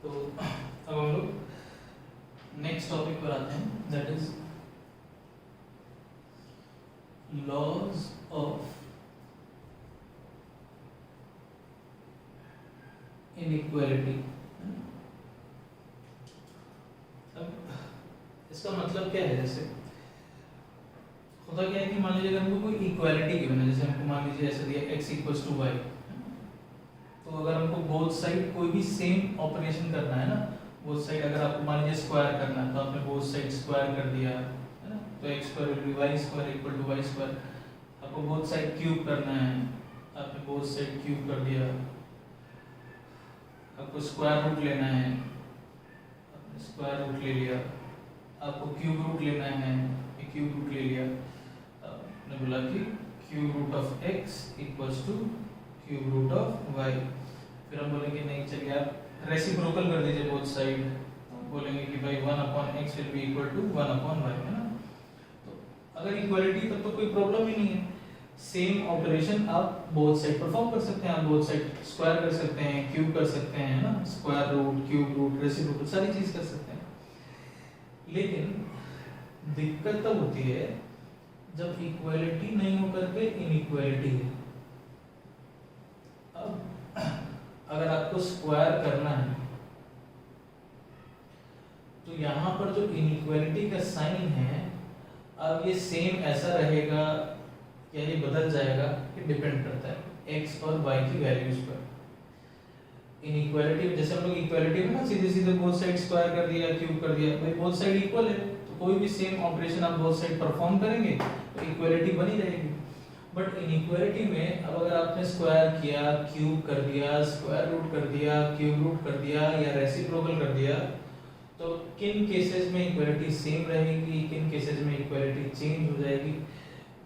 तो अब हम लोग नेक्स्ट टॉपिक पर आते हैं, that is laws of inequality. अब इसका मतलब क्या है? जैसे होता क्या है कि मान लीजिए अगर हमको कोई इक्वालिटी गिवन है, जैसे हमको मान लीजिए ऐसे दिया x इक्वल्स टू वाई, तो अगर हमको बोथ साइड कोई भी सेम ऑपरेशन करना है ना, बोथ साइड अगर आपको मान लीजिए स्क्वायर करना है तो आपने बोथ साइड स्क्वायर कर दिया है ना, तो x square will be Y square equal to Y square. आपको बोथ साइड क्यूब करना है, आपने बोथ साइड क्यूब कर दिया। आपको स्क्वायर रूट लेना है, आपने स्क्वायर रूट ले लिया। आपको क्यूब रूट लेना है, ये क्यूब रूट ले लिया। आपने बोला कि cube root of x equals to cube root of y। फिर हम बोलेंगे नहीं, चलिए आप रेसिप्रोकल कर दीजिए बोथ साइड, बोलेंगे कि भाई 1/x will be equal to 1/y, है ना। तो अगर इक्वालिटी तब तो कोई प्रॉब्लम ही नहीं है, सेम ऑपरेशन आप बोथ साइड परफॉर्म कर सकते हैं। आप बोथ साइड स्क्वायर कर सकते हैं, क्यूब कर सकते हैं, है ना, square root, cube root, reciprocal सारी चीज कर सकते हैं। लेकिन दिक्कत तब होती है जब इक्वालिटी नहीं होकर के इनइक्वालिटी है। अब अगर आपको स्क्वायर करना है तो यहाँ पर जो इनइक्वालिटी का साइन है, अब ये सेम ऐसा रहेगा या ये बदल जाएगा, ये डिपेंड करता है x और y की वैल्यूज पर। इनइक्वालिटी जैसे हम लोग इक्वालिटी में ना सीधे सीधे बोथ साइड स्क्वायर कर दिया, क्यूब कर दिया, भाई बोथ साइड इक्वल है तो कोई भी सेम ऑपरेशन आप बोथ साइड परफॉर्म करेंगे तो इक्वालिटी बनी रहेगी। बट इनइक्वालिटी में अब अगर आपने स्क्वायर किया, क्यूब कर दिया, स्क्वायर रूट कर दिया, क्यूब रूट कर दिया या रेसिप्रोकल कर दिया, तो किन केसेस में इक्वालिटी सेम रहेगी, किन केसेस में इक्वालिटी चेंज हो जाएगी,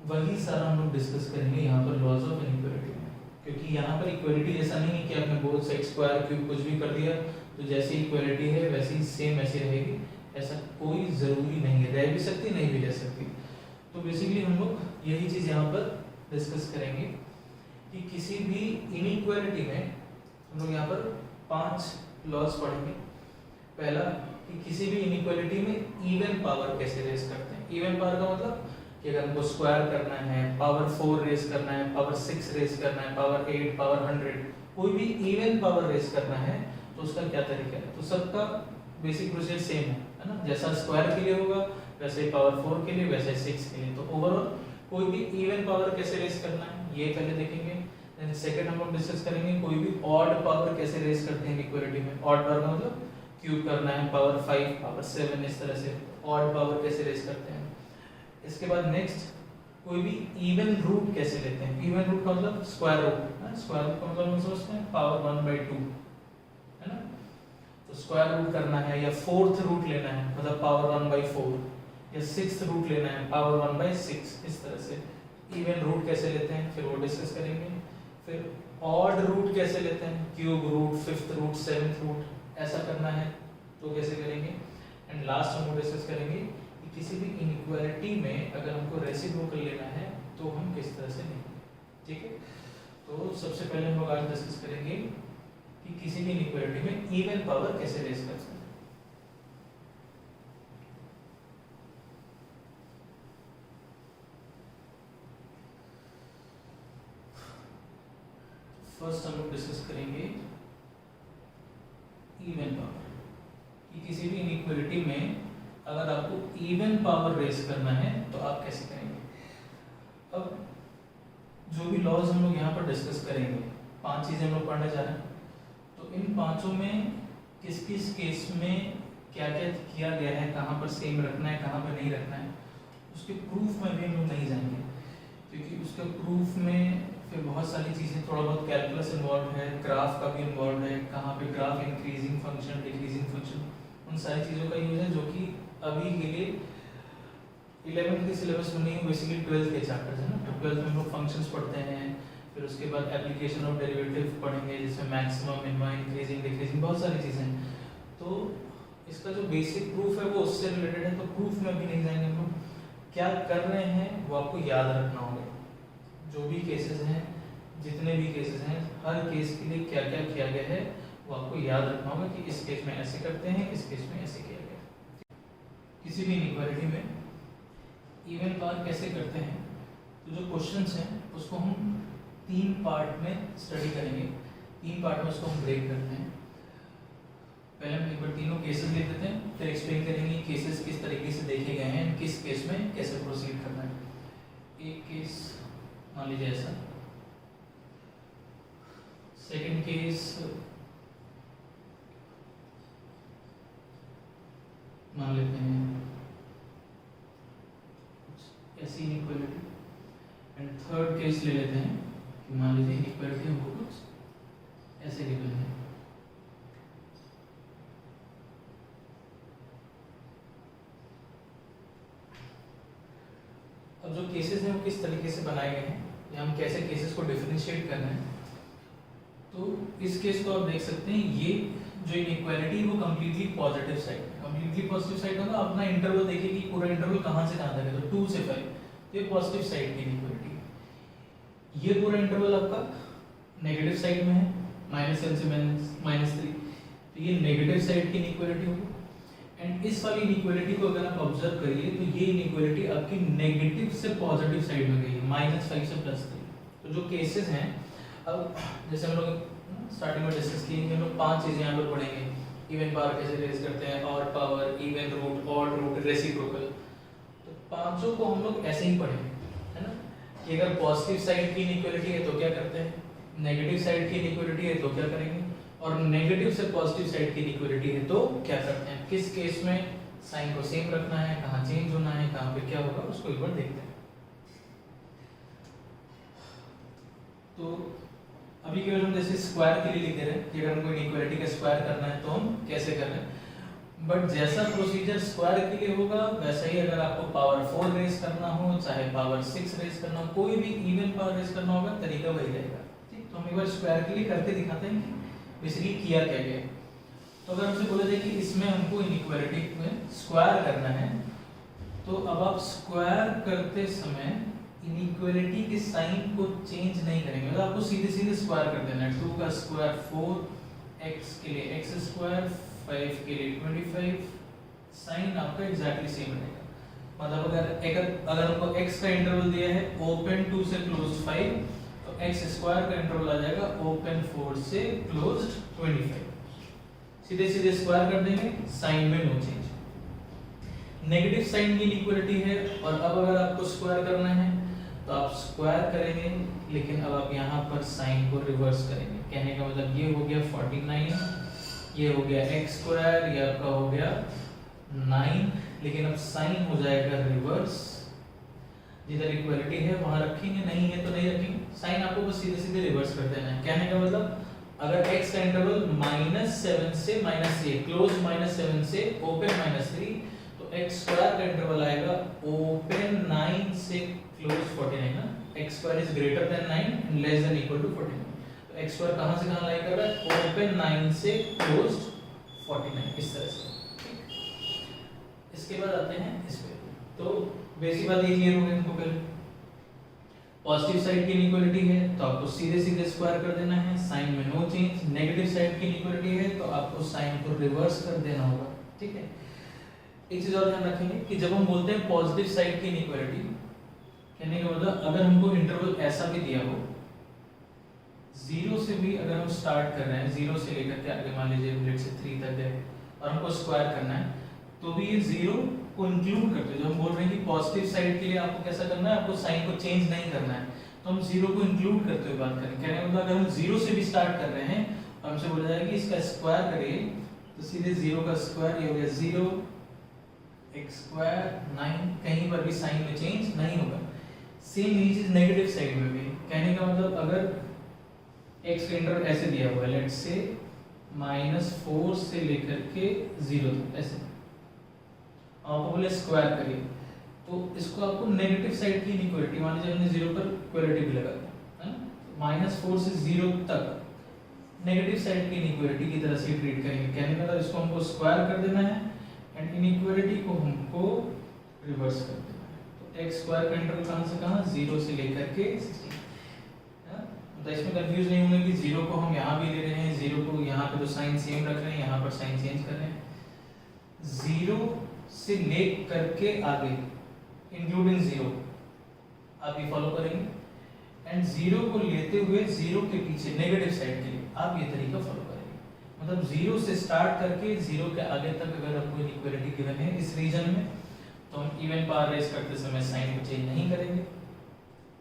वही सारा हम लोग डिस्कस करेंगे यहाँ पर लॉज ऑफ इनइक्वालिटी में। क्योंकि यहाँ पर इक्वालिटी ऐसा नहीं है कि आपने बोथ साइड स्क्वायर, क्यूब कुछ भी कर दिया तो जैसी इक्वालिटी है वैसी सेम ऐसी रहेगी, ऐसा कोई जरूरी नहीं है। रह भी सकती, नहीं भी रह सकती। तो बेसिकली हम लोग यही चीज यहाँ पर डिस्कस करेंगे कि किसी भी इनइक्वालिटी में हम लोग यहाँ पर 5 लॉज पढ़ेंगे। पहला कि किसी भी इनइक्वालिटी में इवन पावर कैसे रेज करते हैं। इवन पावर का मतलब कि अगर हमको स्क्वायर करना है, पावर 4 रेज करना है, पावर 6 रेज करना है, पावर 8, पावर 100, कोई भी इवन पावर रेज करना है तो उसका क्या तरीका है। तो सबका बेसिक प्रोसीजर सेम है ना, जैसा स्क्वायर के लिए होगा वैसे ही पावर 4 के लिए, वैसे 6 के लिए। तो ओवरऑल कोई भी इवन पावर कैसे रेज करना है ये पहले देखेंगे। देन सेकंड हम लोग डिस्कस करेंगे कोई भी ऑड पावर कैसे रेज करते हैं इक्वालिटी में। ऑड पावर का मतलब क्यूब करना है, पावर 5, पावर 7, इस तरह से ऑड पावर कैसे रेज करते हैं। इसके बाद नेक्स्ट कोई भी इवन रूट कैसे लेते हैं। इवन रूट का मतलब स्क्वायर रूट, स्क्वायर रूट का मतलब हम समझते हैं पावर 1/2, है ना। तो स्क्वायर रूट करना है या फोर्थ रूट लेना है मतलब पावर 1/4, या सिक्स्थ रूट लेना है पावर 1/6, इस तरह से इवन रूट कैसे लेते हैं फिर वो डिस्कस करेंगे। फिर ऑड रूट कैसे लेते हैं, cube root, fifth root, seventh root, ऐसा करना है तो कैसे करेंगे। एंड लास्ट हम वो डिस्कस करेंगे कि किसी भी इनइक्वालिटी में अगर हमको रेसिप्रोकल लेना है तो हम किस तरह से लेंगे, ठीक है। तो सबसे पहले हम लोग आज डिस्कस करेंगे कि किसी भी इनइक्वालिटी में इवन पावर कैसे रेज कर सकते हैं। फर्स्ट हम लोग डिस्कस करेंगे इवन पावर कि किसी भी इनइक्वालिटी में अगर आपको इवन पावर रेज करना है तो आप कैसे करेंगे। अब जो भी लॉज हम लोग यहाँ पर डिस्कस करेंगे, 5 चीजें हम लोग पढ़ने जा रहे हैं, तो इन पांचों में किस किस केस में क्या क्या किया गया है, कहाँ पर सेम रखना है, कहाँ पर नहीं रखना है, उसके प्रूफ में भी हम लोग नहीं जाएंगे। क्योंकि उसके प्रूफ में फिर बहुत सारी चीज़ें, थोड़ा बहुत कैलकुलस इन्वॉल्व है, ग्राफ का भी इन्वॉल्व है, कहाँ पे graph increasing function, decreasing function, उन सारी चीज़ों का यूज है जो कि अभी के लिए 11th के सिलेबस में नहीं, बेसिकली 12th के चैप्टर्स है ना। 12th में हम लोग फंक्शंस पढ़ते हैं, फिर उसके बाद एप्लीकेशन ऑफ डेरिवेटिव पढ़ेंगे जिसमें मैक्सिमम, मिनिमम, इंक्रीजिंग, डिक्रीजिंग, बहुत सारी चीज़ें हैं। तो इसका जो बेसिक प्रूफ है वो उससे रिलेटेड है, तो प्रूफ में अभी नहीं जाएंगे हम लोग। क्या कर रहे हैं वो आपको याद रखना होगा। जो भी केसेस हैं, जितने भी केसेस हैं, हर केस के लिए क्या क्या किया गया है वो आपको याद रखना होगा कि इस केस में ऐसे करते हैं, इस केस में ऐसे किया गया। किसी भी इनइक्वालिटी में इवन पावर कैसे करते हैं, तो जो क्वेश्चंस हैं उसको हम 3 पार्ट में स्टडी करेंगे। 3 पार्ट में उसको हम ब्रेक करते हैं। पहले हम एक बार तीनों केसेस देख लेते हैं, फिर एक्सप्लेन करेंगे केसेस किस तरीके से देखे गए हैं, किस केस में कैसे प्रोसीड करना है। एक केस मान लीजिए ऐसा, सेकंड केस मान लेते हैं ऐसी इनइक्वालिटी, एंड थर्ड केस ले लेते हैं कि मान लीजिए इनइक्वालिटी हमको कुछ ऐसे गिवन है। अब जो केसेस हैं वो किस तरीके से बनाए गए हैं या हम कैसे केसेस को डिफरेंशिएट कर रहे हैं, तो इस केस को आप देख सकते हैं, ये जो इनइक्वालिटी वो कंप्लीटली पॉजिटिव साइड है। कंप्लीटली पॉजिटिव साइड होगा, अपना इंटरवल देखिए कि पूरा इंटरवल कहाँ से कहाँ तक है, तो 2 से 5, तो ये पॉजिटिव साइड की इनइक्वालिटी है। ये पूरा इंटरवल आपका नेगेटिव साइड में है, -7 से -3, तो ये नेगेटिव साइड की इनइक्वालिटी होगी। एंड इस वाली इनइक्वालिटी को अगर आप ऑब्जर्व करिए तो ये इनइक्वालिटी आपकी नेगेटिव से पॉजिटिव साइड में गई है, -5 से +3। तो जो केसेस हैं, अब जैसे हम लोग स्टार्टिंग में डिस्कस किए, हम लोग 5 चीजें यहाँ पर पढ़ेंगे। इवन पावर कैसे रेज करते हैं, odd power, even root, odd root, reciprocal. तो पांचों को हम लोग ऐसे ही पढ़ेंगे, है ना, कि अगर पॉजिटिव साइड की इनइक्वालिटी है तो क्या करते हैं, नेगेटिव साइड की इनइक्वालिटी है तो क्या करेंगे, और नेगेटिव से पॉजिटिव साइड की इनइक्वालिटी है तो क्या करते हैं, किस केस में साइन को सेम रखना है, कहाँ चेंज होना है, कहाँ पे क्या होगा, उसको एक बार देखते हैं। तो अभी केवल हम जैसे स्क्वायर के लिए लिख दे रहे हैं कि अगर हमको इनइक्वालिटी का स्क्वायर करना है तो हम कैसे कर रहे हैं, बट जैसा प्रोसीजर स्क्वायर के लिए होगा वैसा ही अगर आपको पावर 4 रेज करना हो, चाहे पावर 6 रेज करना हो, कोई भी इवन पावर रेज करना होगा, तरीका वही रहेगा। ठीक, तो हम एक बार स्क्वायर के लिए करके दिखाते हैं कि बेसिकली किया क्या गया। तो अगर हमसे बोला जाए कि इसमें हमको इनइक्वालिटी में स्क्वायर करना है, तो अब आप स्क्वायर करते समय इनइक्वालिटी के साइन को चेंज नहीं करेंगे, मतलब आपको सीधे सीधे स्क्वायर कर देना है। 2 का स्क्वायर 4, x के लिए x स्क्वायर, 5 के लिए 25, साइन आपका एग्जैक्टली सेम रहेगा। मतलब अगर हमको x का इंटरवल दिया है ओपन 2 से क्लोज 5, तो x स्क्वायर का इंटरवल आ जाएगा ओपन 4 से क्लोज 25। सीधे सीधे स्क्वायर कर देंगे, साइन में नो चेंज। नेगेटिव साइन की इनइक्वालिटी है, और अब अगर आपको स्क्वायर करना है तो आप स्क्वायर करेंगे, लेकिन अब आप यहाँ पर साइन को रिवर्स करेंगे। कहने का मतलब ये हो गया 49, ये हो गया x स्क्वायर, ये आपका हो गया 9, लेकिन अब साइन हो जाएगा रिवर्स। जिधर इक्वालिटी है वहां रखेंगे, नहीं है तो नहीं रखेंगे, साइन आपको बस सीधे सीधे रिवर्स कर देना है। कहने का मतलब अगर x का इंटरवल -7 से -3, क्लोज -7 से ओपन -3, तो x स्क्वायर का इंटरवल आएगा ओपन 9 से क्लोज 49 ना, x square is greater than 9 and less than equal to 49। तो x स्क्वायर कहां से कहां लाई कर रहा है, ओपन 9 से क्लोज 49, इस तरह से। ठीक, इसके बाद आते हैं इस पे। तो बेसिक बात ये क्लियर हो गई हमको। पहले पॉजिटिव साइड की इनइक्वालिटी है तो आपको सीधे सीधे स्क्वायर कर देना है, साइन में नो चेंज। नेगेटिव साइड की इनइक्वालिटी है तो आपको साइन को रिवर्स कर देना होगा। ठीक है, एक चीज और ध्यान रखेंगे कि जब हम बोलते हैं पॉजिटिव साइड की इनइक्वालिटी, कहने का मतलब अगर हमको इंटरवल ऐसा भी दिया हो, 0 से भी अगर हम स्टार्ट कर रहे हैं, 0 से लेकर के आगे मान लीजिए लेट से 3 तक गए, और हमको स्क्वायर करना है, तो भी ये 0 को इंक्लूड करते हैं। जो हम बोल रहे हैं कि पॉजिटिव साइड के लिए आपको कैसा करना है, आपको साइन को चेंज नहीं करना है, तो हम 0 को इंक्लूड करते हुए बात करें। कहने का मतलब अगर हम 0 से भी स्टार्ट कर रहे हैं और हमसे बोला जाए कि इसका स्क्वायर करिए, तो सीधे 0 का स्क्वायर ये हो गया 0, x स्क्वायर 9, कहीं पर भी साइन में चेंज नहीं होगा। सेम ये चीज नेगेटिव साइड में भी। कहने का मतलब अगर x का इंटरवल ऐसे दिया हुआ है, लेट्स से -4 से लेकर के 0 तक, ऐसे आपको बोले स्क्वायर करिए, तो इसको आपको नेगेटिव साइड की इनइक्वालिटी, मान लीजिए हमने 0 पर इक्वालिटी भी लगा दी है ना, -4 से 0 तक नेगेटिव साइड की इनइक्वालिटी की तरह से ट्रीट करेंगे। कहने का मतलब इसको हमको स्क्वायर कर देना है एंड इनइक्वालिटी को हमको रिवर्स कर देना है। तो x स्क्वायर का इंटरवल कहां से कहां, 0 से लेकर के 16, मतलब इसमें कंफ्यूज नहीं होंगे कि जीरो को हम यहाँ भी ले रहे हैं, जीरो को यहाँ पे तो साइन सेम रख रहे हैं, यहाँ पर साइन चेंज कर रहे हैं। जीरो से ले करके आगे इंक्लूडिंग जीरो आप ये फॉलो करेंगे, एंड जीरो को लेते हुए जीरो के पीछे नेगेटिव साइड के लिए आप ये तरीका फॉलो करेंगे। मतलब जीरो से स्टार्ट करके जीरो के आगे तक अगर आपको इनइक्वालिटी गिवन है इस रीजन में, तो हम इवन पावर रेज करते समय साइन को चेंज नहीं करेंगे।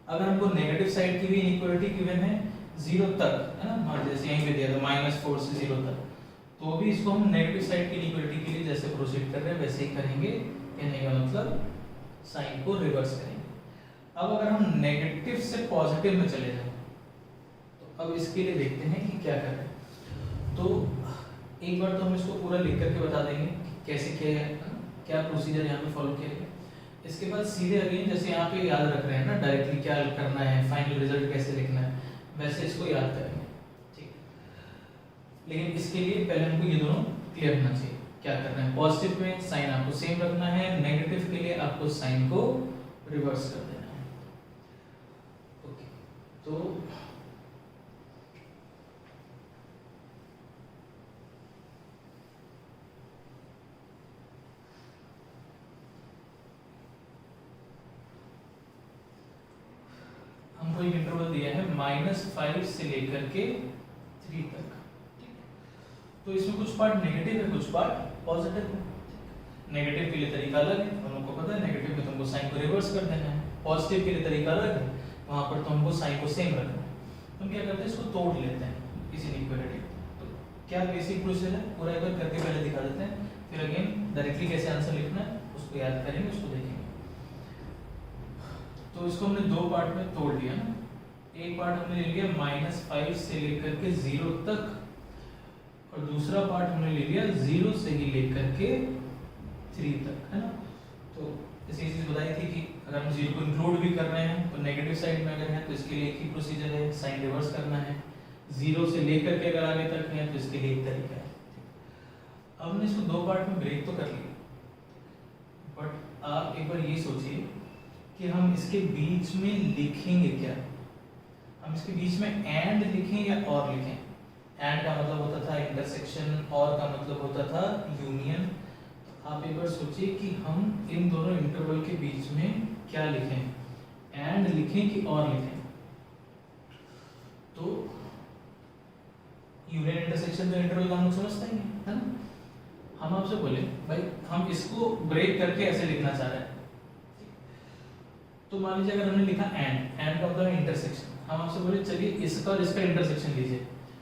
अगर हमको नेगेटिव साइड की भी इनइक्वालिटी गिवन है जीरो तक, है ना, मान जैसे यहीं पे दिया था -4 से 0 तक, तो भी इसको हम नेगेटिव साइड की इनइक्वालिटी के लिए जैसे प्रोसीड कर रहे हैं वैसे ही करेंगे। कहने का मतलब साइन को रिवर्स करेंगे। अब अगर हम नेगेटिव से पॉजिटिव में चले जाएं, तो अब इसके लिए देखते हैं कि क्या कर रहे हैं। तो एक बार तो हम इसको पूरा लिख करके बता देंगे कि कैसे किया है, क्या प्रोसीजर यहाँ पे फॉलो किया गया। इसके बाद सीधे अगेन जैसे यहाँ पे याद रख रहे हैं ना डायरेक्टली क्या करना है, फाइनल रिजल्ट कैसे लिखना है, वैसे इसको याद करेंगे, ठीक। लेकिन इसके लिए पहले हमको ये दोनों क्लियर होना चाहिए क्या करना है। पॉजिटिव में साइन आपको सेम रखना है, नेगेटिव के लिए आपको साइन को रिवर्स कर देना है। ओके, तो हमको एक इंटरवल दिया है -5 से लेकर के 3 तक, ठीक। तो इसमें कुछ पार्ट नेगेटिव है, कुछ पार्ट पॉजिटिव है। नेगेटिव के लिए तरीका अलग है, हम लोग को पता है नेगेटिव में तुमको साइन को रिवर्स कर देना है। पॉजिटिव के लिए तरीका अलग है, वहां पर तुमको साइन को सेम रखना है। हम क्या करते हैं, इसको तोड़ लेते हैं इस इनइक्वालिटी। तो क्या बेसिक प्रोसीजर है पूरा एक बार करके पहले दिखा देते हैं, फिर अगेन डायरेक्टली कैसे आंसर लिखना है उसको याद करेंगे, उसको देखेंगे। तो इसको हमने दो पार्ट में तोड़ दिया ना। एक पार्ट हमने ले लिया -5 से लेकर के 0 तक, और दूसरा पार्ट हमने ले लिया 0 से ही लेकर के 3 तक, है ना। तो ऐसी चीज बताई थी कि अगर हम 0 को इंक्लूड भी कर रहे हैं तो नेगेटिव साइड में अगर है तो इसके लिए एक ही प्रोसीजर है, साइन रिवर्स करना है। 0 से लेकर के अगर आगे तक है तो इसके लिए एक तरीका है। अब हमने इसको दो पार्ट में ब्रेक तो कर लिया, बट आप एक बार ये सोचिए कि हम इसके बीच में लिखेंगे क्या। हम इसके बीच में एंड लिखें या और लिखें। एंड का मतलब होता था इंटरसेक्शन, और का मतलब होता था यूनियन। आप एक बार सोचिए कि हम इन दोनों इंटरवल के बीच में क्या लिखें, एंड लिखें कि और लिखें। तो यूनियन इंटरसेक्शन का इंटरवल हम लोग समझते हैं, है ना। हम आपसे बोले भाई हम इसको ब्रेक करके ऐसे लिखना चाह रहे हैं, तो मान लीजिए अगर हमने लिखा एंड का मतलब इंटरसेक्शन, हम आपसे बोले चलिए इसका और इसका इंटरसेक्शन लीजिए।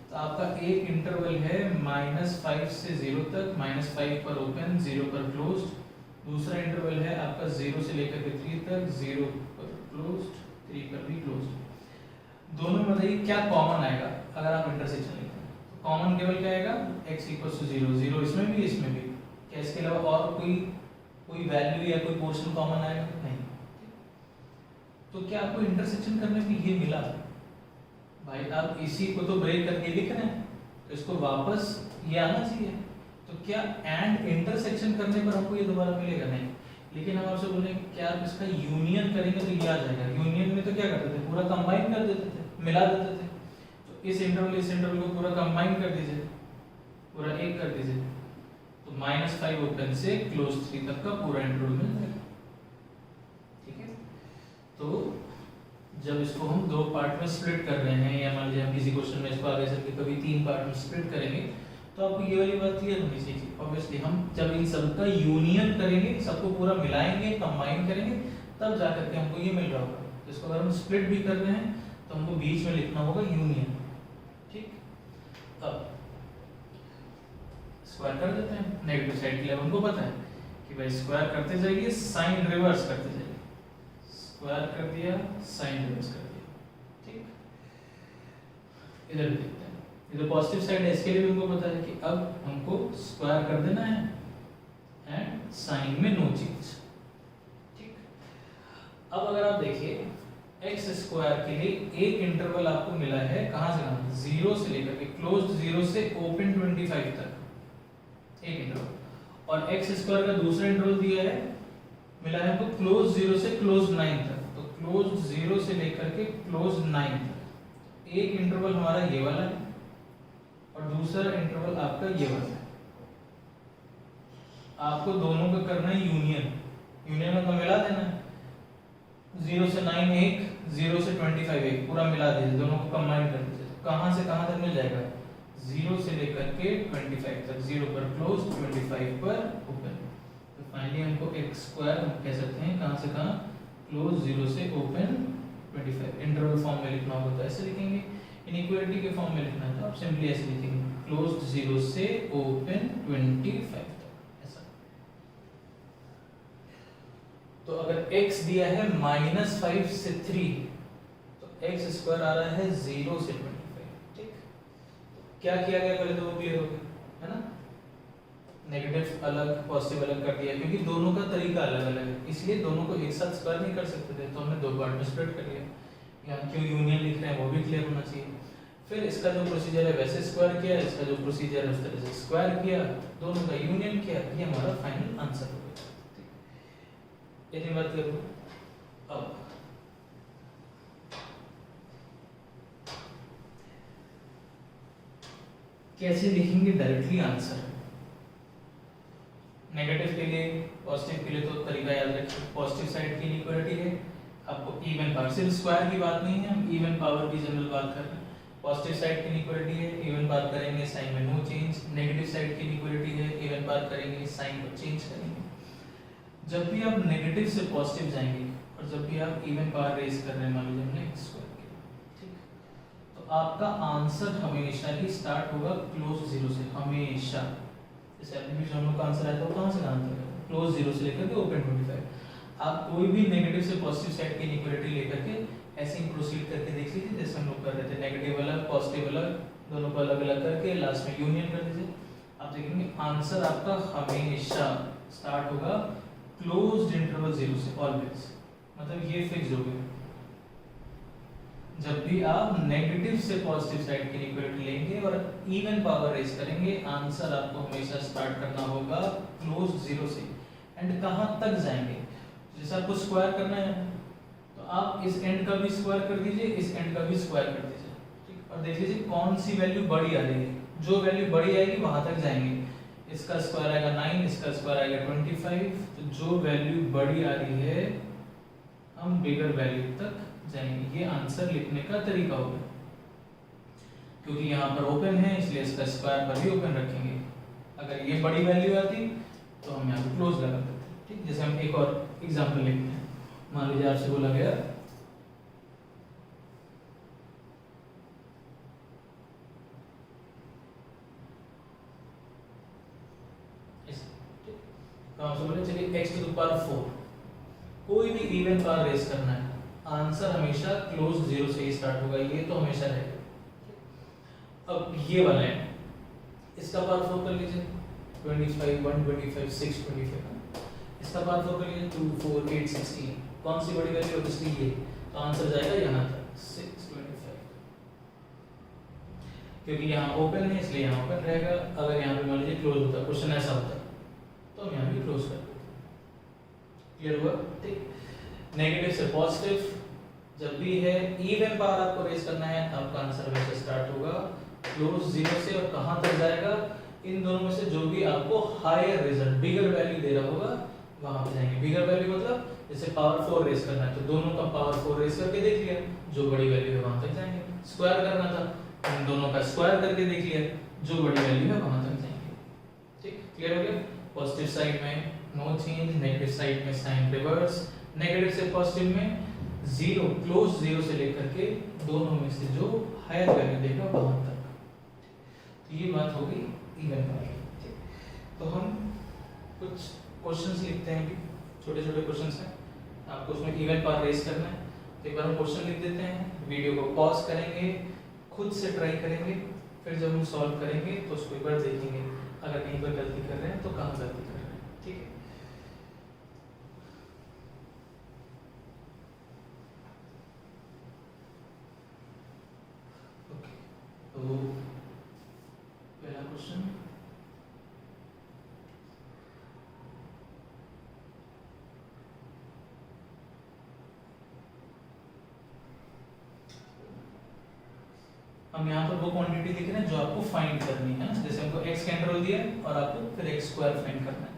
तो आपका एक इंटरवल है -5 से 0 तक, -5 पर ओपन 0 पर क्लोज्ड। दूसरा इंटरवल है आपका 0 से लेकर के 3 तक, 0 पर क्लोज्ड 3 पर भी क्लोज्ड। दोनों में बताइए क्या कॉमन आएगा अगर आप इंटरसेक्शन लिखते हैं। तो कॉमन केवल क्या आएगा, x = 0, 0 इसमें भी इसमें भी। क्या इसके अलावा और कोई वैल्यू या कोई पोर्शन कॉमन आएगा? नहीं। तो क्या आपको इंटरसेक्शन करने में ये मिला भाई, आप इसी को तो ब्रेक करके लिख रहे हैं तो इसको वापस ये आना चाहिए। तो क्या एंड इंटरसेक्शन करने पर हमको ये दोबारा मिलेगा? नहीं। लेकिन हम आपसे बोले क्या आप इसका यूनियन करेंगे तो ये आ जाएगा। यूनियन में तो क्या करते थे, पूरा कंबाइन कर देते थे, मिला देते थे। तो इस इंटरवल को पूरा कंबाइन कर दीजिए, पूरा एक कर दीजिए, तो -5 ओपन से क्लोज 3 तक का पूरा इंटरवल मिल जाएगा, ठीक है। तो जब इसको हम दो पार्ट में स्प्लिट कर रहे हैं, या मान लीजिए हम किसी क्वेश्चन में इसको आगे चल के कभी 3 पार्ट में स्प्लिट करेंगे, तो आपको ये वाली बात क्लियर होनी चाहिए। ऑब्वियसली हम जब इन सबका यूनियन करेंगे, सबको पूरा मिलाएंगे, कंबाइन करेंगे, तब जाकर के हमको ये मिल रहा होगा। तो इसको अगर हम स्प्लिट भी कर रहे हैं तो हमको बीच में लिखना होगा यूनियन, ठीक। अब स्क्वायर कर देते हैं, नेगेटिव साइड के लिए हमको पता है कि भाई स्क्वायर करते जाइए, साइन रिवर्स करते जाइए। स्क्वायर कर दिया, साइन रिवर्स कर दिया, ठीक। इधर भी देखते हैं, ये तो पॉजिटिव साइड है, इसके लिए भी हमको पता है कि अब हमको स्क्वायर कर देना है एंड साइन में नो चेंज, ठीक। अब अगर आप देखिए x² के लिए एक इंटरवल आपको मिला है, कहां से कहां, 0 से लेकर के क्लोज्ड 0 से ओपन 25 तक एक इंटरवल, और x² का दूसरा इंटरवल दिया है, मिला है हमको क्लोज 0 से क्लोज 9 तक। तो क्लोज 0 से लेकर के क्लोज 9 तक, एक इंटरवल हमारा ये वाला है और दूसरा इंटरवल आपका ये वाला है। आपको दोनों का करना है यूनियन। यूनियन में मिला देना है, 0 से 9 एक, 0 से 25 एक, पूरा मिला दीजिए, दोनों को कंबाइन कर दीजिए। तो कहाँ से कहाँ तक मिल जाएगा? 0 से लेकर के 25 तक, 0 पर क्लोज, 25 पर ओपन। तो फाइनली हमको x स्क्वायर हम कह सकते हैं कहाँ से कहाँ, क्लोज 0 से ओपन 25। इंटरवल फॉर्म में लिखना होगा तो ऐसे लिखेंगे, इनइक्वालिटी के फॉर्म में लिखना है तो आप सिंपली ऐसे लिखेंगे, क्लोज 0 से ओपन 25 तक, ऐसा। तो अगर x दिया है -5 से 3 तो x स्क्वायर आ रहा है 0 से 25। ठीक, क्या किया गया पहले तो वो क्लियर हो गया है ना। नेगेटिव अलग पॉजिटिव अलग कर दिया, क्योंकि दोनों का तरीका अलग अलग है, इसलिए दोनों को एक साथ स्क्वायर नहीं कर सकते थे, तो हमने दो पार्ट में स्प्लिट कर लिया। यहाँ क्यों यूनियन लिख रहे हैं वो भी क्लियर होना चाहिए। फिर इसका जो प्रोसीजर है वैसे स्क्वायर किया, इसका जो प्रोसीजर है उस तरह से स्क्वायर किया, दोनों का यूनियन किया, ये हमारा फाइनल आंसर हो गया। इतनी बात करो। अब कैसे लिखेंगे डायरेक्टली आंसर? नेगेटिव के लिए, पॉजिटिव के लिए तो तरीका याद रखिए। पॉजिटिव साइड की इनइक्वालिटी है, आपको इवन पावर, सिर्फ स्क्वायर की बात नहीं है, हम इवन पावर की जनरल बात कर रहे हैं। पॉजिटिव साइड की इनइक्वालिटी है, इवन पावर करेंगे साइन में नो चेंज। नेगेटिव साइड की इनइक्वालिटी है, इवन पावर करेंगे साइन को चेंज करेंगे। जब भी आप नेगेटिव से पॉजिटिव जाएंगे और जब भी आप इवन पावर रेज कर रहे हैं, मान लीजिए हमने x स्क्वायर किया, ठीक, तो आपका आंसर हमेशा ही स्टार्ट होगा क्लोज 0 से, हमेशा। जैसे अभी भी हम लोग का आंसर आया था, कहां से कहां तक? क्लोज 0 से लेकर के ओपन 25। आप कोई भी नेगेटिव से पॉजिटिव साइड की इनइक्वालिटी लेकर के ऐसे ही प्रोसीड करके देख लीजिए, जैसे हम लोग कर रहे थे, नेगेटिव अलग पॉजिटिव अलग, दोनों को अलग अलग करके लास्ट में यूनियन कर दीजिए। आप देखेंगे आंसर आपका हमेशा स्टार्ट होगा क्लोज्ड इंटरवल 0 से, ऑलवेज। मतलब ये फिक्स हो गया, जब भी आप नेगेटिव से पॉजिटिव साइड की इक्वेलिटी लेंगे और इवन पावर रेज करेंगे, आंसर आपको हमेशा स्टार्ट करना होगा क्लोज 0 से। एंड कहां तक जाएंगे? जैसे आपको स्क्वायर करना है तो आप इस एंड का भी स्क्वायर कर दीजिए, इस एंड का भी स्क्वायर कर दीजिए, ठीक। और देख लीजिए कौन सी वैल्यू बड़ी आ रही है, जो वैल्यू बड़ी आएगी वहां तक जाएंगे। इसका स्क्वायर आएगा 9, इसका स्क्वायर आएगा 25, तो जो वैल्यू बड़ी आ रही है हम बिगर वैल्यू तक जाएंगे। ये आंसर लिखने का तरीका होगा, क्योंकि यहाँ पर ओपन है इसलिए इसका स्क्वायर पर भी ओपन रखेंगे। अगर ये बड़ी वैल्यू आती तो हम यहाँ पे क्लोज लगा देते, ठीक। जैसे हम एक और एग्जांपल लेते हैं, मान लीजिए आपसे बोला गया तो हमसे बोले चलिए x टू द पावर 4, कोई भी इवन पावर रेज करना है, आंसर हमेशा क्लोज 0 से ही स्टार्ट होगा, ये तो हमेशा रहेगा। अब ये वाला है, इसका पावर 4 कर लीजिए, 25 125 625, इसका पावर 4 कर लीजिए 2 4 8 16, कौन सी बड़ी वैल्यू है इसकी ये, तो आंसर जाएगा यहाँ तक 625, क्योंकि यहाँ ओपन है इसलिए यहाँ ओपन रहेगा। अगर यहाँ पे मान लीजिए क्लोज होता, क्वेश्चन ऐसा होता तो हम यहाँ भी क्लोज कर देते। क्लियर हुआ? ठीक। नेगेटिव से पॉजिटिव जब भी है, इवन पावर आपको रेज करना है, आपका आंसर वैसे स्टार्ट होगा क्लोज 0 से और कहां तक जाएगा? इन दोनों में से जो भी आपको हायर रिजल्ट, बिगर वैल्यू दे रहा होगा वहां पे जाएंगे। बिगर वैल्यू मतलब जैसे पावर 4 रेज करना है तो दोनों का पावर 4 रेज करके देख लिया, जो बड़ी वैल्यू है वहां तक जाएंगे। स्क्वायर करना था, इन दोनों का स्क्वायर करके देख लिया, जो बड़ी वैल्यू है वहां तक जाएंगे। ठीक, क्लियर हो गया? पॉजिटिव साइड में नो चेंज, नेगेटिव साइड में साइन रिवर्स, नेगेटिव से पॉजिटिव में 0, क्लोज 0 से लेकर के दोनों में से जो हायर वैल्यू देगा वहां तक। तो ये बात हो गई इवन पावर। तो हम कुछ क्वेश्चंस लिखते हैं, छोटे छोटे क्वेश्चंस हैं, आपको उसमें इवन पावर रेज करना है। तो एक बार हम क्वेश्चन लिख देते हैं, वीडियो को पॉज करेंगे, खुद से ट्राई करेंगे, फिर जब हम सॉल्व करेंगे तो उसको एक बार देखेंगे, अगर कहीं पर गलती कर रहे हैं तो कहाँ गलती कर रहे हैं। ठीक है, ओके। तो पहला क्वेश्चन, हम यहाँ पर वो क्वांटिटी लिख रहे हैं जो आपको फाइंड करनी है ना, जैसे हमको x का इंटरवल दिया है और आपको फिर x स्क्वायर फाइंड करना है।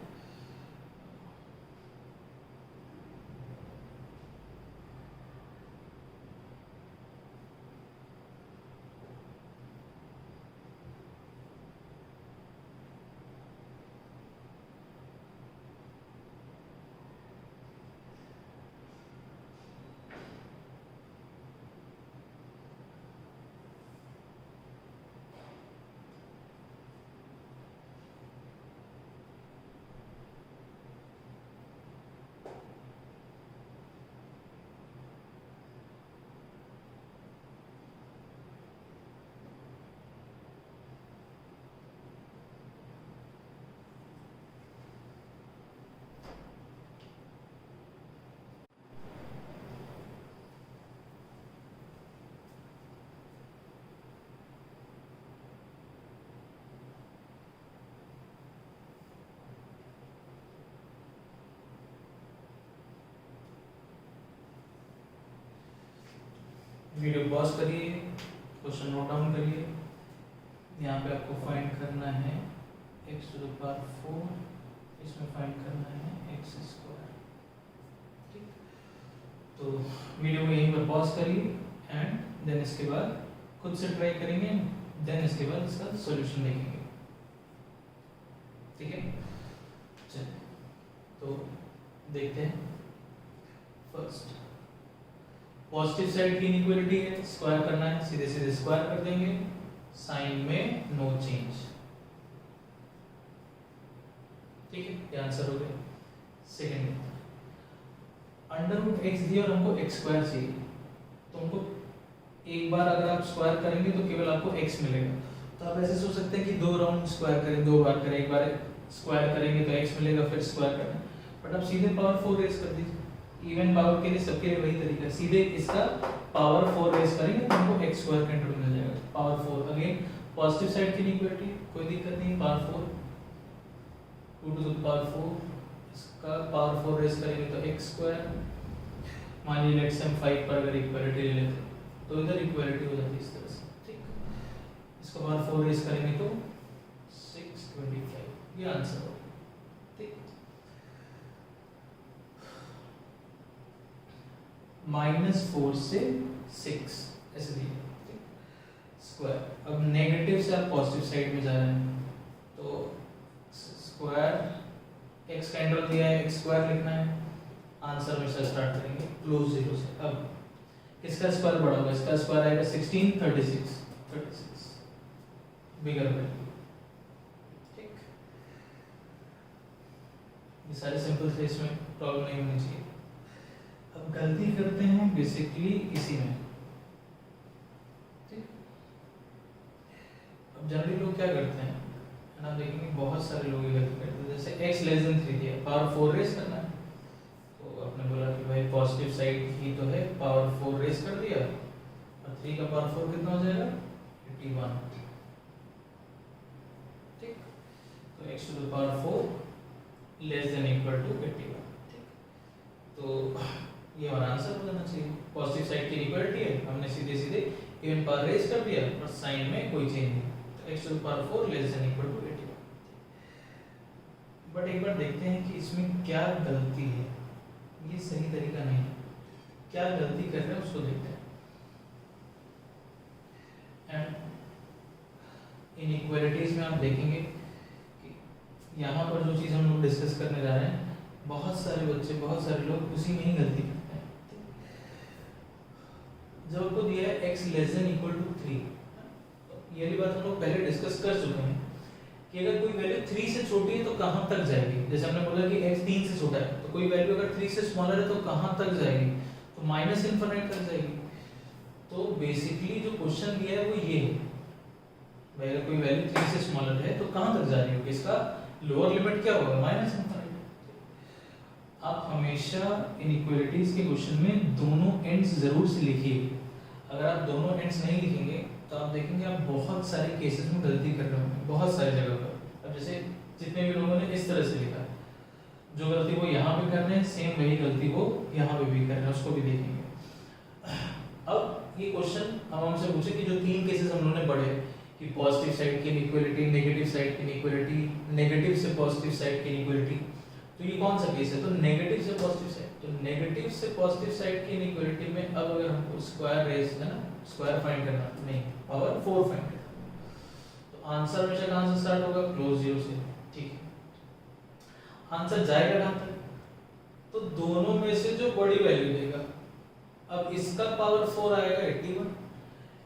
वीडियो पॉज करिए, क्वेश्चन नोट डाउन करिए। यहाँ पे आपको फाइंड करना है x टू द पावर 4, इसमें फाइंड करना है x स्क्वायर। ठीक, तो वीडियो को यहीं पर पॉज करिए एंड देन इसके बाद खुद से ट्राई करेंगे, देन इसके बाद इसका सॉल्यूशन देखेंगे। ठीक है, चलिए तो देखते हैं। फर्स्ट पॉजिटिव साइड की इनइक्वालिटी है, स्क्वायर करना है, सीधे सीधे स्क्वायर कर देंगे, साइन में नो चेंज। ठीक है, ये आंसर हो गया। सेकंड, अंडर रूट एक्स दिया और हमको एक्स स्क्वायर चाहिए, तो हमको एक बार अगर आप स्क्वायर करेंगे तो केवल आपको एक्स मिलेगा। तो आप ऐसे सोच सकते हैं कि दो राउंड स्क्वायर करें, दो बार करें, एक बार स्क्वायर करेंगे तो एक्स मिलेगा, फिर स्क्वायर करना। बट आप सीधे पावर 4 रेज कर दीजिए। इवन पावर के लिए सबके लिए वही तरीका है, सीधे इसका पावर 4 रेज करेंगे तो हमको x स्क्वायर का इंटरवल मिल जाएगा। पावर 4 अगेन पॉजिटिव साइड की इनइक्वालिटी, कोई दिक्कत नहीं, पावर 4 2 टू द पावर 4, इसका पावर 4 रेज करेंगे तो x स्क्वायर। मान लीजिए लेट्स हम 5 पर अगर इक्वालिटी ले लेते तो इधर इक्वालिटी हो जाती है इस तरह से। ठीक, इसका पावर 4 रेज करेंगे तो 625, ये आंसर होगा। -4 से 6 ऐसे दिया स्क्वायर। अब नेगेटिव से आप पॉजिटिव साइड में जा रहे हैं तो स्क्वायर x का इंटरवल दिया है, x स्क्वायर लिखना है, आंसर में से स्टार्ट करेंगे क्लोज 0 से। अब किसका स्क्वायर बड़ा होगा? इसका स्क्वायर आएगा 1636 बिगर वैल्यू। ठीक, ये सारे सिंपल थे, इसमें प्रॉब्लम नहीं होनी चाहिए। अब गलती करते हैं बेसिकली इसी में। ठीक, अब जनरली लोग क्या करते हैं ना, देखेंगे बहुत सारे लोग ये गलती करते हैं। जैसे x लेस देन 3 दिया, पावर 4 रेज करना है, तो आपने बोला कि भाई पॉजिटिव साइड ही तो है, पावर 4 रेज कर दिया और 3 का पावर 4 कितना हो जाएगा 81। ठीक, तो x to the power 4 less than equal to 81। ठीक, तो ये हमारा आंसर हो जाना चाहिए। पॉजिटिव साइड की इक्वालिटी है, हमने सीधे सीधे इवन पावर रेज कर दिया और साइन में कोई चेंज नहीं, तो x to the power 4 less than equal to 81। But एक बार देखते हैं कि इसमें क्या गलती है, ये सही तरीका नहीं है, क्या गलती कर रहे हैं उसको देखते हैं। एंड इनइक्वालिटीज में आप देखेंगे कि यहाँ पर जो चीज़ हम लोग डिस्कस करने जा रहे हैं, बहुत सारे बच्चे, बहुत सारे लोग उसी में ही गलती करते हैं। जब आपको दिया है x less than equal to 3, ये वाली बात हम लोग पहले डिस्कस कर चुके हैं कि अगर कोई वैल्यू 3 से छोटी है तो कहां तक जाएगी। जैसे हमने बोला कि x 3 से छोटा है, तो कोई वैल्यू अगर 3 से स्मॉलर है तो कहां तक जाएगी, तो माइनस इनफिनिट तक जाएगी। तो बेसिकली जो क्वेश्चन दिया है वो ये है, भाई अगर कोई वैल्यू 3 से स्मॉलर है तो कहां तक जा रही होगी, इसका लोअर लिमिट क्या होगा, माइनस इनफिनिट। आप हमेशा इनइक्वालिटीज के क्वेश्चन में दोनों एंड्स जरूर से लिखिए। अगर आप दोनों एंड्स नहीं लिखेंगे तो आप देखेंगे आप बहुत सारे केसेस में गलती कर रहे होंगे, बहुत सारी जगह पर। अब जैसे जितने भी लोगों ने इस तरह से लिखा, जो गलती वो यहाँ पे कर रहे हैं सेम वही गलती वो यहाँ पे भी कर रहे हैं, उसको भी देखेंगे। अब ये क्वेश्चन अब हमसे पूछे कि जो तीन केसेस हम लोगों ने पढ़े कि पॉजिटिव साइड की इनइक्वालिटी, नेगेटिव साइड की इनइक्वालिटी, नेगेटिव से पॉजिटिव साइड की इनइक्वालिटी, तो ये कौन सा केस है? तो नेगेटिव से पॉजिटिव साइड। तो नेगेटिव से पॉजिटिव साइड की इनइक्वालिटी में अब अगर हमको स्क्वायर रेज है ना, स्क्वायर फाइंड करना, नहीं पावर 4 फाइंड करना, तो आंसर हमेशा कहां से स्टार्ट होगा? क्लोज जीरो से। ठीक है, आंसर जाएगा कहां तक? तो दोनों में से जो बड़ी वैल्यू देगा। अब इसका पावर 4 आएगा 81,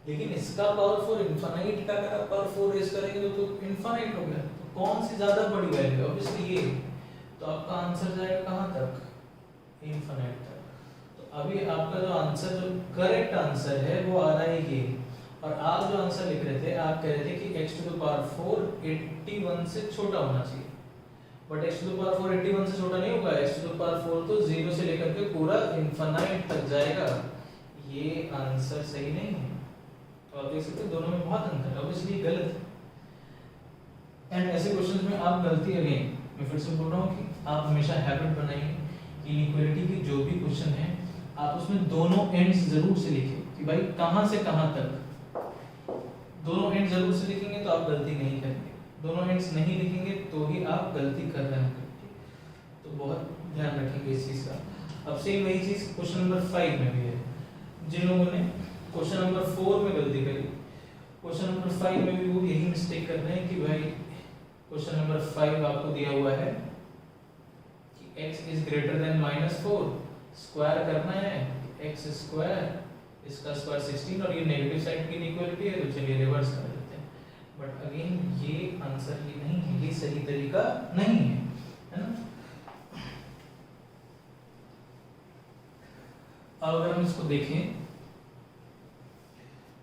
लेकिन इसका पावर 4 इनफाइनाइट का अगर आप पावर 4 रेज करेंगे तो इनफाइनाइट हो गया। तो कौन सी ज्यादा बड़ी वैल्यू है? ऑब्वियसली ये। तो आपका आंसर जाएगा कहां तक? इनफाइनाइट तक। तो अभी आपका जो आंसर, जो करेक्ट आंसर है वो आ रहा है ये। और आप जो आंसर लिख रहे थे, आप कह रहे थे कि x to the power 4 81 से छोटा होना चाहिए, but x to the power 4 81 से छोटा नहीं होगा। x to the power 4 तो 0 से लेकर के पूरा इनफाइनाइट तक जाएगा। ये आंसर सही नहीं है। तो आप देख सकते हैं दोनों में बहुत अंतर है, ऑब्वियसली गलत है। एंड ऐसे क्वेश्चंस में आप गलती, अगेन मैं फिर से बोल रहा हूँ कि आप हमेशा हैबिट बनाइए कि इनइक्वालिटी के जो भी क्वेश्चन है आप उसमें दोनों एंड्स जरूर से लिखें कि भाई कहां से कहां तक। दोनों एंड जरूर से लिखेंगे तो आप गलती नहीं करेंगे, दोनों एंड्स नहीं लिखेंगे तो ही आप गलती कर रहे हैं। तो बहुत ध्यान रखेंगे इस चीज का। अब सेम वही चीज क्वेश्चन नंबर 5 में भी है। जिन लोगों ने क्वेश्चन नंबर 4 में गलती करी, क्वेश्चन नंबर 5 में भी वो यही मिस्टेक कर रहे हैं कि भाई क्वेश्चन नंबर 5 आपको दिया हुआ है कि x is greater then -4, square करना है x स्क्वायर, इसका स्क्वायर 16, और ये नेगेटिव साइड की इनइक्वालिटी है, तो चलिए रिवर्स कर देते हैं। बट अगेन ये आंसर ये नहीं है, ये सही तरीका नहीं है ना। अब अगर हम इसको देखें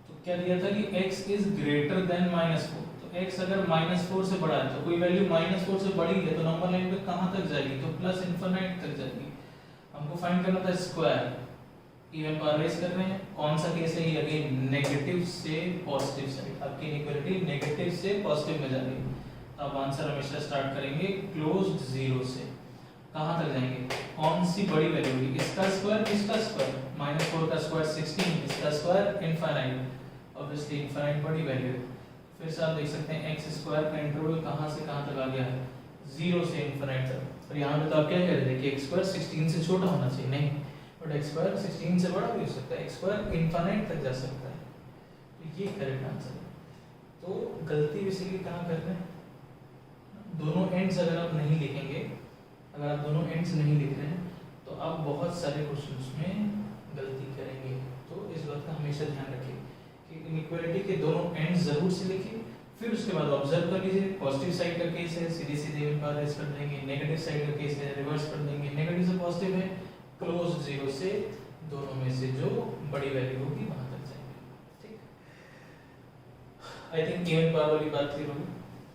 तो क्या दिया था कि x इज ग्रेटर देन -4, तो x अगर -4 से बड़ा है, तो कोई वैल्यू -4 से बड़ी है तो नंबर लाइन पे कहां तक जाएगी? तो प्लस इनफिनिट तक जाएगी। हमको फाइंड करना था स्क्वायर, इवन पावर रेज कर रहे हैं। कौन सा केस है ये? अगेन नेगेटिव से पॉजिटिव साइड, आपकी इनइक्वालिटी नेगेटिव से पॉजिटिव में जा रही है। तो आप आंसर हमेशा स्टार्ट करेंगे क्लोज्ड जीरो से। कहां तक जाएंगे? कौन सी बड़ी वैल्यू होगी? इसका स्क्वायर, इसका स्क्वायर, -4 का स्क्वायर 16, इसका स्क्वायर इनफिनिट, ऑब्वियसली इनफिनिट बड़ी वैल्यू है। फिर से आप देख सकते हैं x स्क्वायर का इंटरवल कहां से कहां तक आ गया है? 0 से इनफिनिट तक। और यहां पे तो आप क्या कह रहे थे कि x स्क्वायर 16 से छोटा होना चाहिए, नहीं, बट x स्क्वायर 16 से बड़ा भी हो सकता है, x स्क्वायर इनफिनिट तक जा सकता है। तो ये करेक्ट आंसर है। तो गलती बेसिकली कहां कर रहे हैं? दोनों एंड्स अगर आप नहीं लिखेंगे, अगर आप दोनों एंड्स नहीं लिख रहे हैं तो आप बहुत सारे क्वेश्चंस में गलती करेंगे। तो इस बात का हमेशा ध्यान रखिए कि इनइक्वालिटी के दोनों एंड्स जरूर से लिखिए। फिर उसके बाद ऑब्जर्व कर लीजिए, पॉजिटिव साइड का केस है सीधे सीधे पावर रेज कर देंगे, नेगेटिव साइड का केस है रिवर्स कर देंगे, नेगेटिव से पॉजिटिव है क्लोज जीरो से, दोनों में से जो बड़ी वैल्यू होगी वहां तक जाएंगे। ठीक, आई थिंक इवन पावर वाली बात क्लियर होगी।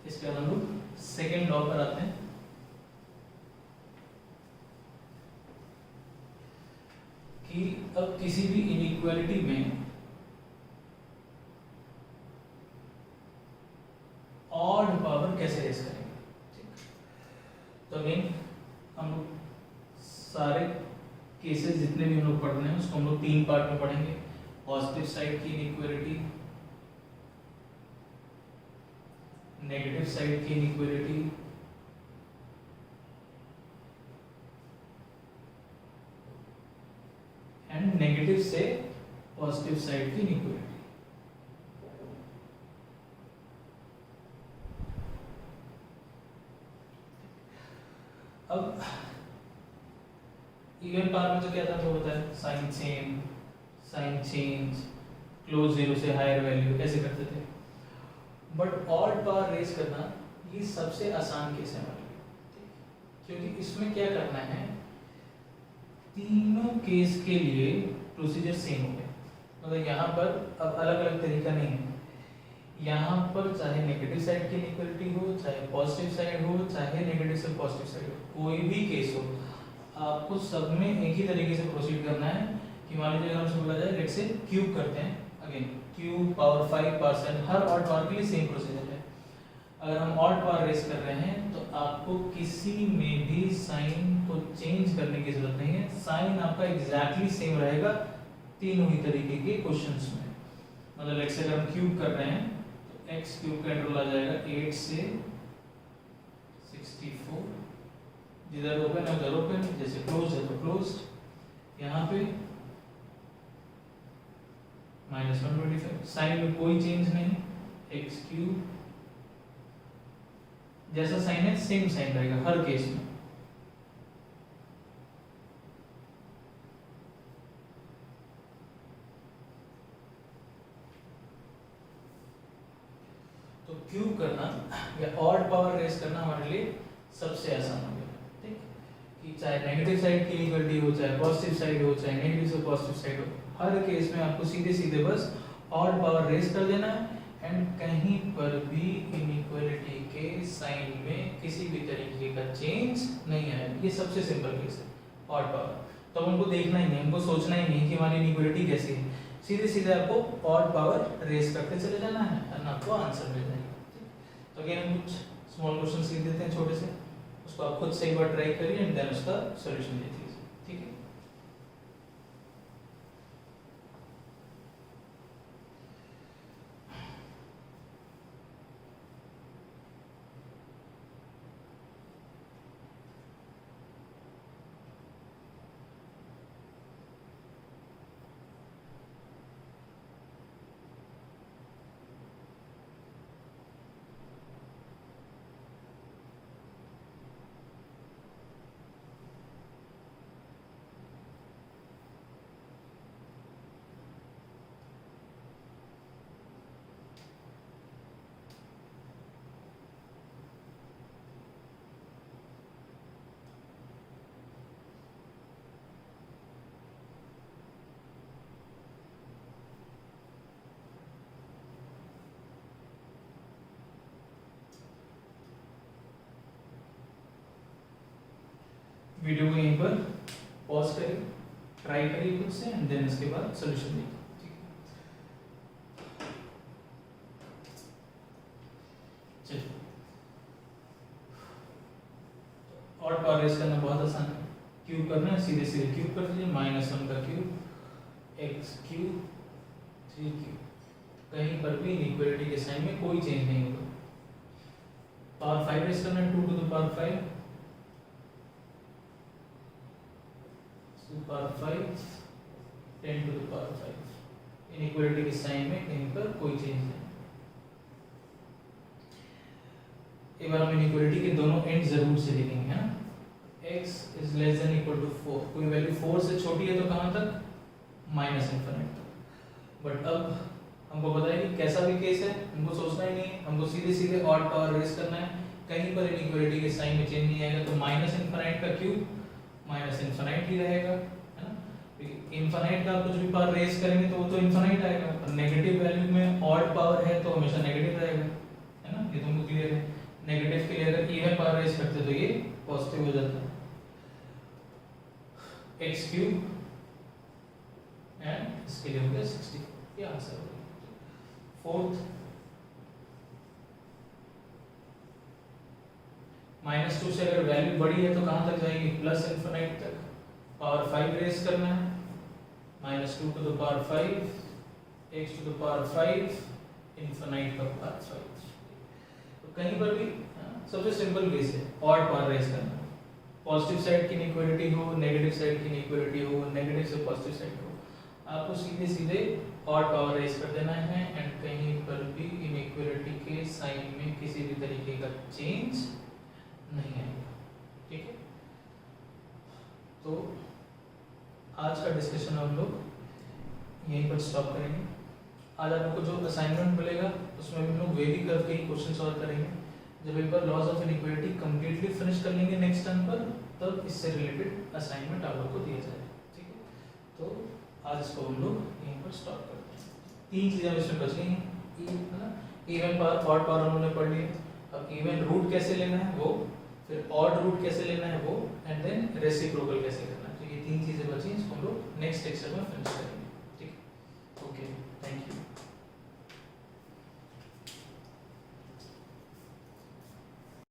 इसके बाद हम लोग सेकंड लॉ पर आते हैं कि अब किसी भी इनइक्वालिटी में ऑड पावर कैसे रेज करेंगे। ठीक, तो अगेन हम लोग सारे केसेस जितने भी हम लोग पढ़ रहे हैं उसको हम लोग 3 पार्ट में पढ़ेंगे। पॉजिटिव साइड की इनइक्वालिटी, नेगेटिव साइड की इनइक्वालिटी, एंड नेगेटिव से पॉजिटिव साइड की इनइक्वालिटी। अब इवन पावर में तो क्या था, तो होता है साइन चेंज, क्लोज जीरो से हायर वैल्यू कैसे करते थे। बट ऑड पावर रेज करना ये सबसे आसान केस है हमारे लिए, क्योंकि इसमें क्या करना है, तीनों केस के लिए प्रोसीजर सेम हो गया। मतलब यहाँ पर अब अलग अलग तरीका नहीं है। यहाँ पर चाहे नेगेटिव साइड की इनइक्वालिटी हो, चाहे पॉजिटिव साइड हो, चाहे नेगेटिव से पॉजिटिव साइड हो, कोई भी केस हो, आपको सब में एक ही तरीके से प्रोसीड करना है। कि मान लीजिए अगर हमसे बोला जाए लेट्स से क्यूब करते हैं, अगेन क्यूब पावर 5%, हर ऑड पावर के लिए सेम प्रोसीजर है। अगर हम ऑड पावर रेज कर रहे हैं तो आपको किसी में भी साइन को चेंज करने की जरूरत नहीं है, साइन आपका एग्जैक्टली सेम रहेगा तीनों ही तरीके के क्वेश्चंस में। मतलब एक्स अगर हम क्यूब कर रहे हैं तो एक्स क्यूब का इंटरवल आ जाएगा 8 से 64, जिधर ओपन है उधर ओपन, जैसे क्लोज है तो क्लोज। यहाँ पे -125, साइन में कोई चेंज नहीं, एक्स क्यूब जैसा साइन है सेम साइन रहेगा हर केस में। तो क्यूब करना या ऑड पावर रेस करना हमारे लिए सबसे आसान हो गया, ठीक। कि चाहे नेगेटिव साइड की इक्वलिटी हो, चाहे पॉजिटिव साइड हो, चाहे नेगेटिव से पॉजिटिव साइड हो, हर केस में आपको सीधे सीधे बस ऑड पावर रेस कर देना है। एंड कहीं पर भी इनइक्वालिटी के साइन में किसी भी तरीके का चेंज नहीं आया। ये सबसे सिंपल केस है ऑड पावर। तो हमको देखना ही नहीं, हमको सोचना ही नहीं कि हमारी इनइक्वालिटी कैसी है, सीधे सीधे आपको ऑड पावर रेस करते चले जाना है और आपको आंसर मिल जाएगा। तो अगेन हम कुछ स्मॉल क्वेश्चन लिख देते हैं छोटे से, उसको आप खुद से एक बार ट्राई करिए एंड देन उसका सॉल्यूशन दे दीजिए, ठीक है। वीडियो को यहीं पर पॉज करिए, ट्राई करिए खुद से एंड देन इसके बाद सॉल्यूशन देखिए, ठीक है। चलिए, ऑड पावर रेस करना बहुत आसान है। क्यूब करना है, सीधे सीधे क्यूब कर दीजिए, -1 का क्यूब एक्स क्यूब 3 क्यूब। कहीं पर भी इनइक्वालिटी के साइन में कोई चेंज नहीं होगा। पावर 5 रेस करना है, 2 to the power 5 power 5 10 to the power 5। Inequality के साइन में कहीं पर कोई चेंज नहीं। एक बार हम इनइक्वालिटी के दोनों एंड जरूर से लिखेंगे, है ना। x is less than equal to 4, कोई वैल्यू 4 से छोटी है तो कहां तक, -∞ तक। बट अब हमको पता है कि कैसा भी केस है हमको सोचना ही नहीं है, हमको सीधे सीधे ऑड पावर रेस करना है। कहीं पर इनइक्वालिटी के साइन में चेंज नहीं आएगा, तो -∞ का क्यूब -∞ ही रहेगा, है ना। इनफाइनाइट का कुछ भी पावर रेस करेंगे तो वो तो इनफाइनाइट आएगा, और नेगेटिव वैल्यू में ऑड पावर है तो हमेशा नेगेटिव रहेगा, है ना। ये तुमको क्लियर है। नेगेटिव के लिए अगर इवन पावर रेस करते तो ये पॉजिटिव हो जाता है। एक्स क्यूब एंड इसके लिए हो गया 60, ये आंसर हो गया। फोर्थ, -2 से अगर वैल्यू बड़ी है तो कहां तक जाएगी, +∞ तक। पावर 5 रेस करना है, -2 to the power 5 x to the power 5 infinite का पावर 5। तो कहीं पर भी सबसे सिंपल केस है ऑड पावर रेस करना। पॉजिटिव साइड की इनइक्वालिटी हो, नेगेटिव साइड की इनइक्वालिटी हो, नेगेटिव से पॉजिटिव साइड हो, आपको सीधे सीधे ऑड पावर रेस कर देना है। एंड कहीं पर भी इनइक्वालिटी के साइन में किसी भी तरीके का चेंज नहीं आएगा, ठीक है। तो आज का डिस्कशन हम लोग यहीं पर स्टॉप करेंगे। आज आपको जो असाइनमेंट मिलेगा उसमें हम लोग वेरी कर्व के ही क्वेश्चन सॉल्व करेंगे। जब एक बार laws of inequality completely finish कर लेंगे नेक्स्ट टर्म पर, तब इससे रिलेटेड असाइनमेंट आप लोग को दिया जाएगा, ठीक है। तो आज इसको हम लोग यहीं पर स्टॉप करते हैं। 3 चीजें इसमें बच गई हैं, है ना। इवन पावर, ऑड पावर हमने पढ़ लिया। अब इवन रूट कैसे लेना है वो, फिर ऑड रूट कैसे लेना है वो, एंड देन रेसिप्रोकल कैसे करना है। तो ये 3 चीजें बची हैं, इसको हम लोग नेक्स्ट लेक्चर में फिनिश करेंगे।